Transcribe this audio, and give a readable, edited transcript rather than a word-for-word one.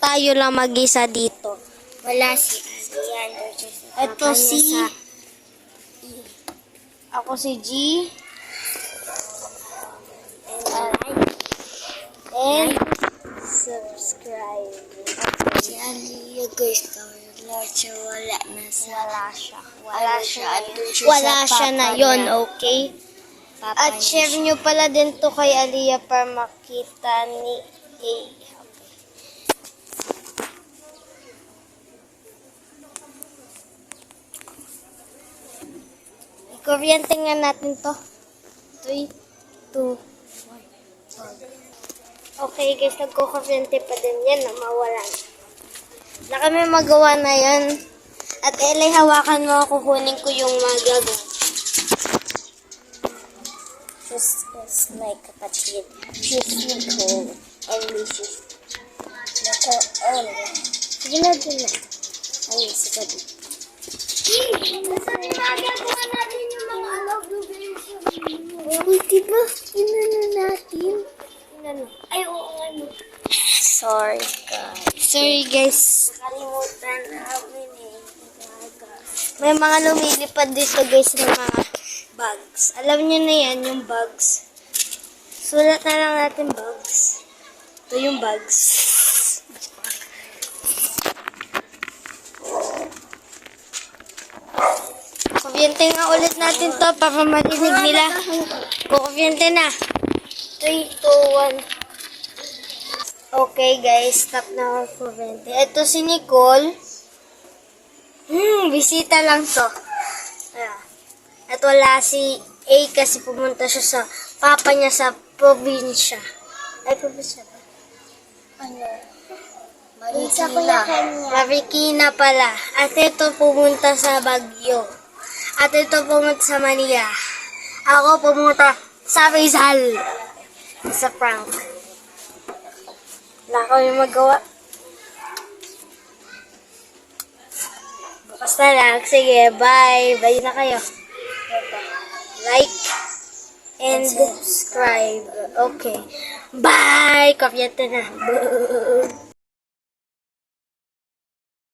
tayo lang mag-isa dito. Wala si Adrian. Ito si... Ako si G. And subscribe. Si Aliyah guys, wala siya. Wala siya. Andun siya Wala sa siya na papa yon, niya. okay? Papa At niya share siya. nyo pala din to kay Aliyah para makita ni A. Kuryente nga natin to. 3, 2, 1. Okay guys, nagkukuryente pa din yan na mawalan. Na kami magawa na yan. At Elay, hawakan mo, kukunin ko yung magawa. She's my kapatid. She's Nicole. And this is Nicole. Sige na din na. Ay, si Gabi. Magagawa natin yung mga Oh, diba? Inano natin? Ay, oo nga no. Sorry, guys. Sorry guys. Nakalimutan namin eh. May mga lumilipad dito guys ng mga bugs. Alam niyo na yan, yung bugs. Sulat na lang natin bugs. Ito yung bugs. Kuryente nga ulit natin to para marinig nila. Kuryente na. 3, 2, 1. Okay guys, stop na ang kuryente. Ito si Nicole. Bisita lang to. Ayan. At wala si A kasi pumunta siya sa papa niya sa probinsya. Ay, probinsya ba? Ano? Sa kuya kanya. Marikina pala. At ito pumunta sa Baguio. At ito pumunta sa Manila. Ako pumunta sa Rizal. Sa prank. Wala kami magawa. Bukas na lang. Sige, bye. Bye na kayo. Like and subscribe. Okay. Bye! Kopyate na.